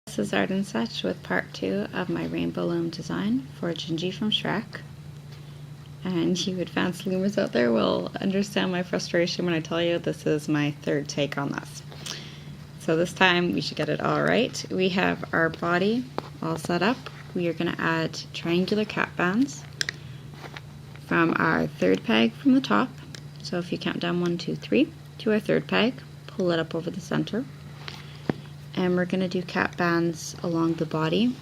This is Art and Such with part 2 of my rainbow loom design for Gingy from Shrek. And you advanced loomers out there will understand my frustration when I tell you this is my third take on this. So this time we should get it all right. We have our body all set up. We are going to add triangular cap bands from our third peg from the top. So if you count down 1, 2, 3 to our third peg, pull it up over the center. And we're going to do cap bands along the body.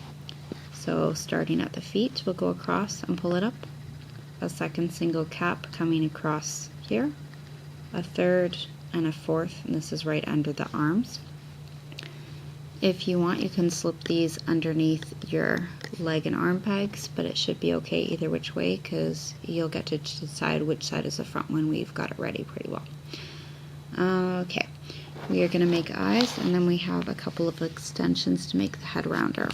So starting at the feet, we'll go across and pull it up. A second single cap coming across here. A third and a fourth, and this is right under the arms. If you want, you can slip these underneath your leg and arm pegs, but it should be okay either which way because you'll get to decide which side is the front when we've got it ready pretty well. Okay. We are going to make eyes, and then we have a couple of extensions to make the head rounder.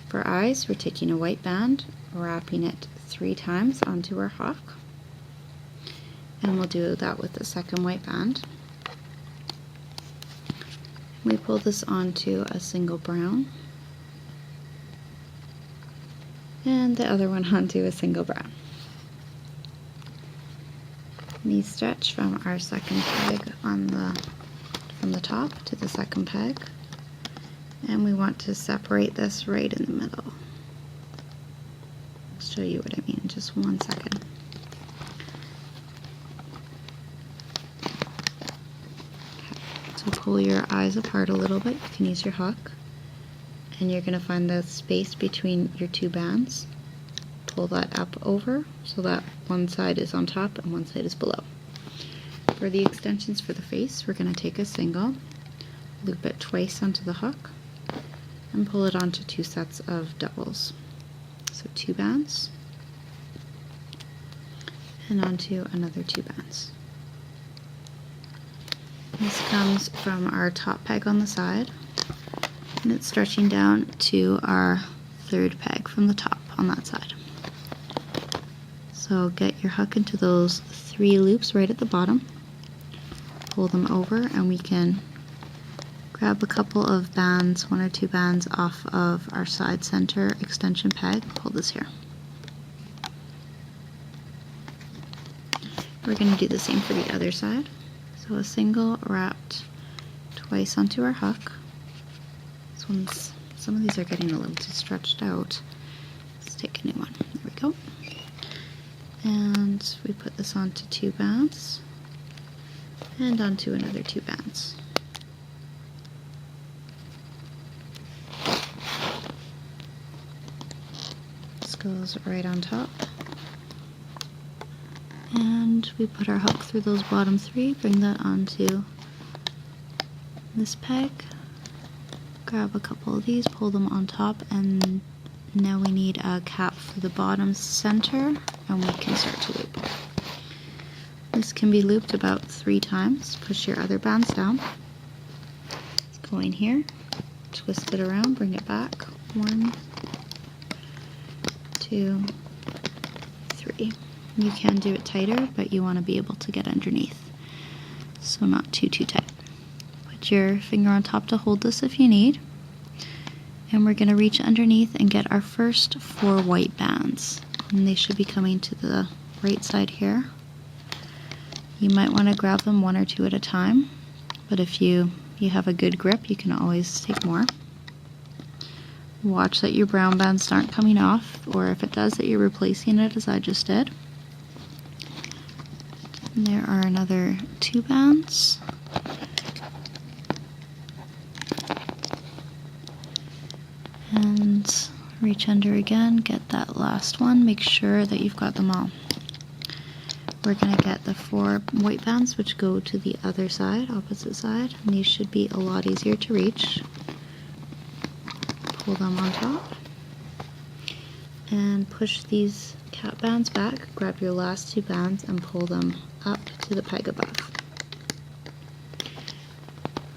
For eyes, we're taking a white band, wrapping it 3 times onto our hawk, and we'll do that with the second white band. We pull this onto a single brown, and the other one onto a single brown. Knee stretch from our second peg on from the top to the second peg, and we want to separate this right in the middle. I'll show you what I mean in just 1 second. Okay. So pull your eyes apart a little bit. You can use your hook, and you're going to find the space between your 2 bands. Pull that up over so that one side is on top and one side is below. For the extensions for the face, we're going to take a single, loop it twice onto the hook, and pull it onto 2 sets of doubles. So 2 bands, and onto another 2 bands. This comes from our top peg on the side, and it's stretching down to our third peg from the top on that side. So get your hook into those 3 loops right at the bottom. Pull them over, and we can grab a couple of bands, 1 or 2 bands off of our side center extension peg. Pull this here. We're going to do the same for the other side. So a single wrapped twice onto our hook. This one's, some of these are getting a little too stretched out. Let's take a new one. There we go. And we put this onto 2 bands. And onto another 2 bands. This goes right on top. And we put our hook through those bottom 3, bring that onto this peg. Grab a couple of these, pull them on top, and now we need a cap for the bottom center, and we can start to loop. This can be looped about 3 times. Push your other bands down. Let's go in here, twist it around, bring it back. 1, 2, 3. You can do it tighter, but you want to be able to get underneath, so not too tight. Put your finger on top to hold this if you need. And we're going to reach underneath and get our first 4 white bands. And they should be coming to the right side here. You might want to grab them 1 or 2 at a time, but if you have a good grip, you can always take more. Watch that your brown bands aren't coming off, or if it does, that you're replacing it as I just did. And there are another 2 bands. And reach under again, get that last one, make sure that you've got them all. We're going to get the 4 white bands which go to the other side, opposite side, and these should be a lot easier to reach. Pull them on top and push these cap bands back, grab your last 2 bands and pull them up to the peg above.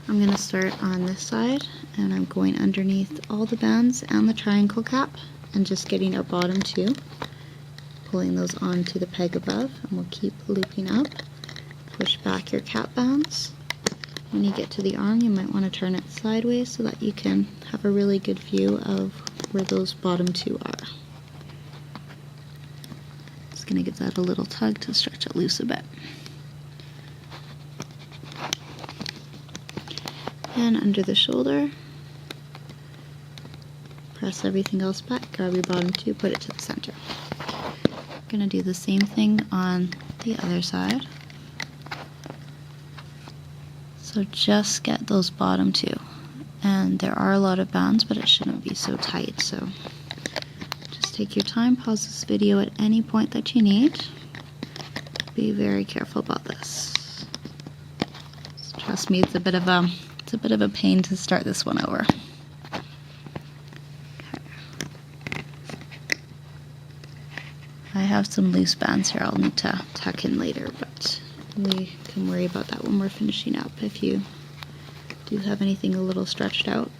I'm going to start on this side, and I'm going underneath all the bands and the triangle cap and just getting our bottom 2. Pulling those onto the peg above, and we'll keep looping up. Push back your cap bands When you get to the arm, you might want to turn it sideways so that you can have a really good view of where those bottom two are. Just going to give that a little tug to stretch it loose a bit. And under the shoulder, press everything else back, grab your bottom two, put it to the center. I'm going to do the same thing on the other side. So just get those bottom two. And there are a lot of bands, but it shouldn't be so tight. So just take your time, pause this video at any point that you need. Be very careful about this. Trust me, it's a bit of a pain to start this one over. Okay. I have some loose bands here I'll need to tuck in later, but we can worry about that when we're finishing up if you do have anything a little stretched out.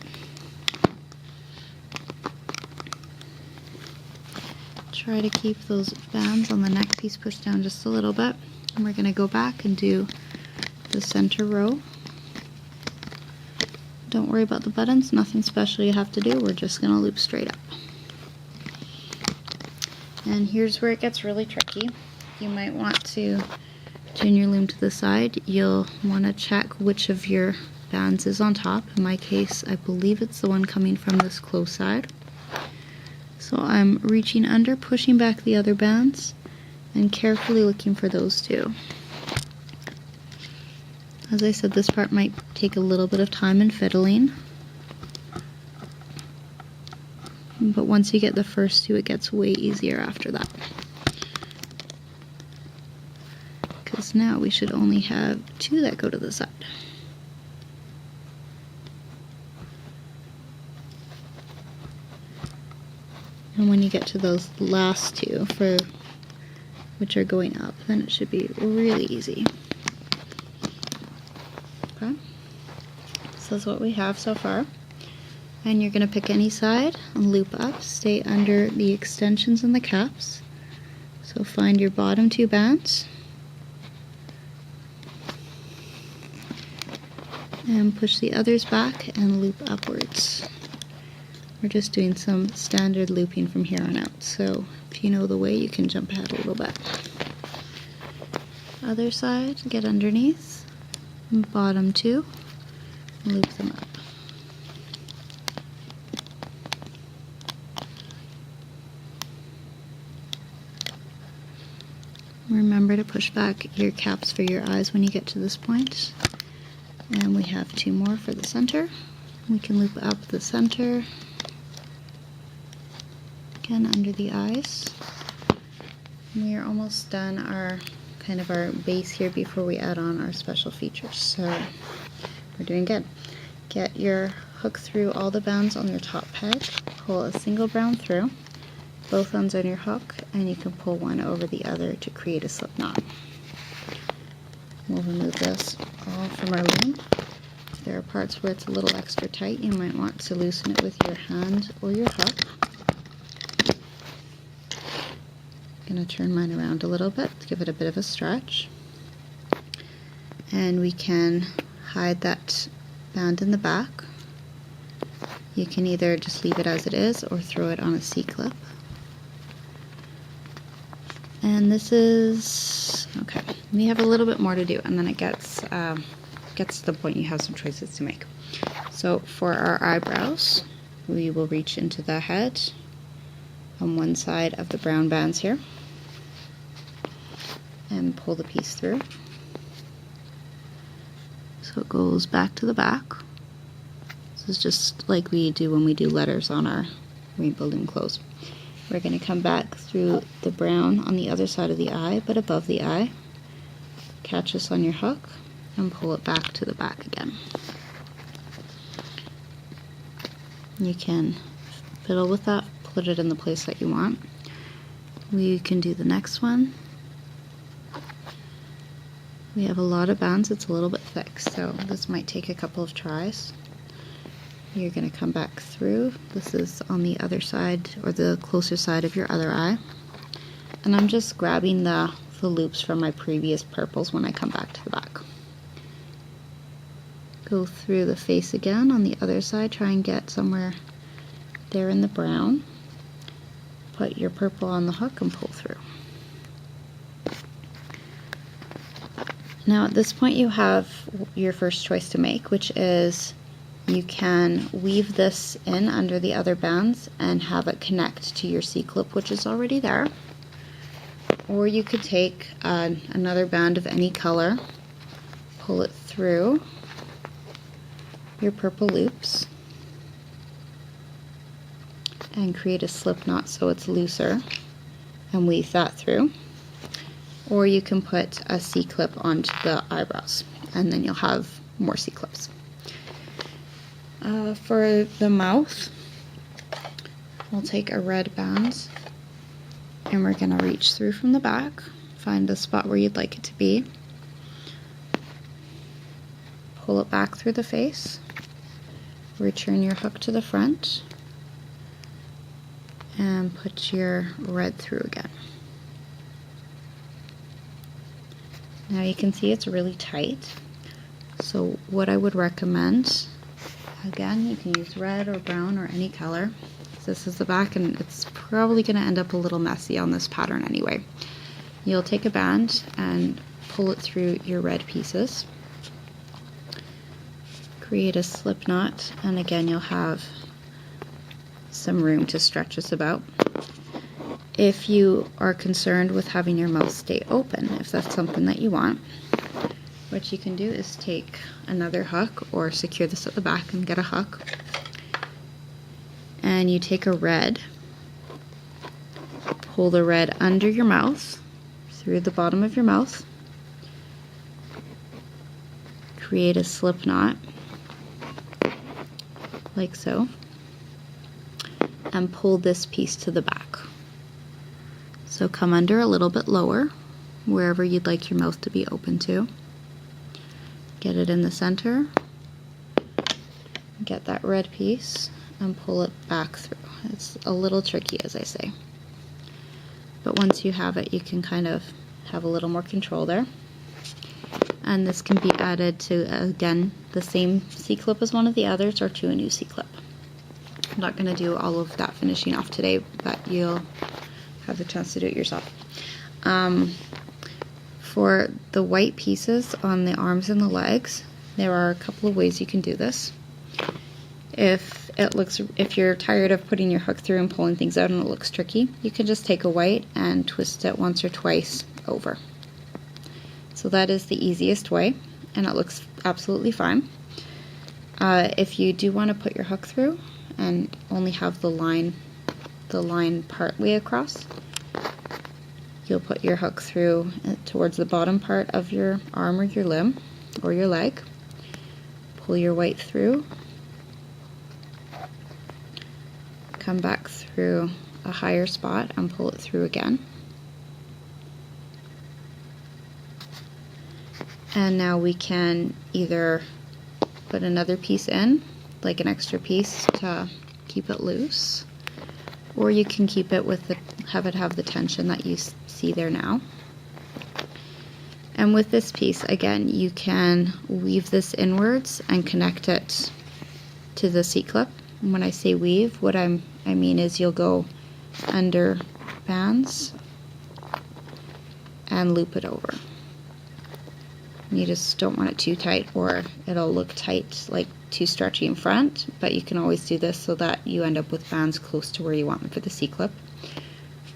Try to keep those bands on the neck piece pushed down just a little bit. And we're going to go back and do the center row. Don't worry about the buttons, nothing special you have to do, we're just going to loop straight up. And here's where it gets really tricky. You might want to turn your loom to the side. You'll want to check which of your bands is on top. In my case, I believe it's the one coming from this close side. So I'm reaching under, pushing back the other bands, and carefully looking for those two. As I said, this part might take a little bit of time and fiddling. But once you get the first two, it gets way easier after that. Because now we should only have two that go to the side. And when you get to those last two, which are going up, then it should be really easy. Okay, so that's what we have so far. And you're going to pick any side and loop up, stay under the extensions and the caps. So find your bottom two bands and push the others back and loop upwards. We're just doing some standard looping from here on out, so if you know the way, you can jump ahead a little bit. Other side, get underneath, bottom two, loop them up. Remember to push back your caps for your eyes when you get to this point. And we have two more for the center. We can loop up the center, again under the eyes. We are almost done our base here before we add on our special features. So we're doing good. Get your hook through all the bands on your top peg, pull a single brown through, both ends on your hook, and you can pull one over the other to create a slip knot. We'll remove this all from our loom. If there are parts where it's a little extra tight, you might want to loosen it with your hand or your hook. I'm going to turn mine around a little bit to give it a bit of a stretch. And we can hide that band in the back. You can either just leave it as it is or throw it on a C-clip. And this is, okay, we have a little bit more to do, and then it gets to the point you have some choices to make. So for our eyebrows, we will reach into the head on one side of the brown bands here and pull the piece through. So it goes back to the back. This is just like we do when we do letters on our rainbow loom clothes. We're going to come back through the brown on the other side of the eye, but above the eye. Catch this on your hook and pull it back to the back again. You can fiddle with that, put it in the place that you want. We can do the next one. We have a lot of bands, it's a little bit thick, so this might take a couple of tries. You're going to come back through. This is on the other side, or the closer side of your other eye. And I'm just grabbing the loops from my previous purples when I come back to the back. Go through the face again on the other side, try and get somewhere there in the brown. Put your purple on the hook and pull through. Now at this point you have your first choice to make, which is you can weave this in under the other bands and have it connect to your C-clip, which is already there. Or you could take another band of any color, pull it through your purple loops, and create a slip knot so it's looser, and weave that through. Or you can put a C-clip onto the eyebrows, and then you'll have more C-clips. For the mouth, we'll take a red band, and we're going to reach through from the back, find the spot where you'd like it to be, pull it back through the face, return your hook to the front, and put your red through again. Now you can see it's really tight, so what I would recommend, again, you can use red or brown or any color. This is the back, and it's probably going to end up a little messy on this pattern anyway. You'll take a band and pull it through your red pieces, create a slip knot, and again you'll have some room to stretch this about. If you are concerned with having your mouth stay open, if that's something that you want, what you can do is take another hook or secure this at the back and get a hook, and you take a red, pull the red under your mouth, through the bottom of your mouth, create a slip knot, like so, and pull this piece to the back. So come under a little bit lower, wherever you'd like your mouth to be open to. Get it in the center, get that red piece, and pull it back through. It's a little tricky, as I say, but once you have it, you can kind of have a little more control there. And this can be added to, again, the same C-clip as one of the others, or to a new C-clip. I'm not going to do all of that finishing off today, but you'll have the chance to do it yourself. For the white pieces on the arms and the legs, there are a couple of ways you can do this. If you're tired of putting your hook through and pulling things out and it looks tricky, you can just take a white and twist it once or twice over. So that is the easiest way, and it looks absolutely fine. If you do want to put your hook through and only have the line part way across, you'll put your hook through towards the bottom part of your arm or your limb or your leg, pull your white through, come back through a higher spot and pull it through again. And now we can either put another piece in, like an extra piece to keep it loose, or you can keep it with have the tension that you see there now. And with this piece, again, you can weave this inwards and connect it to the C-clip. And when I say weave, what I mean is you'll go under bands and loop it over. You just don't want it too tight, or it'll look tight, like too stretchy in front, but you can always do this so that you end up with bands close to where you want them for the C-clip.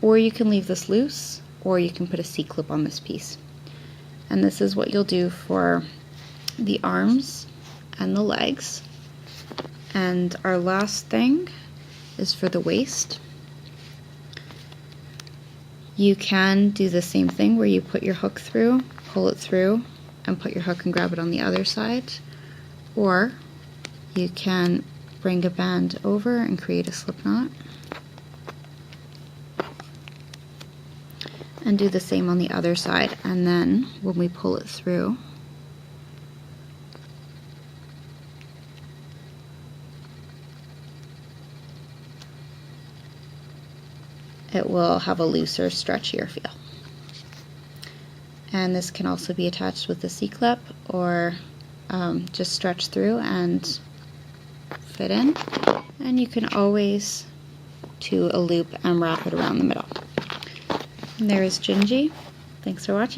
Or you can leave this loose, or you can put a C-clip on this piece. And this is what you'll do for the arms and the legs. And our last thing is for the waist. You can do the same thing where you put your hook through, pull it through, and put your hook and grab it on the other side. Or you can bring a band over and create a slip knot. And do the same on the other side, and then when we pull it through, it will have a looser, stretchier feel. And this can also be attached with the C-clip, or just stretch through and fit in. And you can always do a loop and wrap it around the middle. And there is Gingy. Thanks for watching.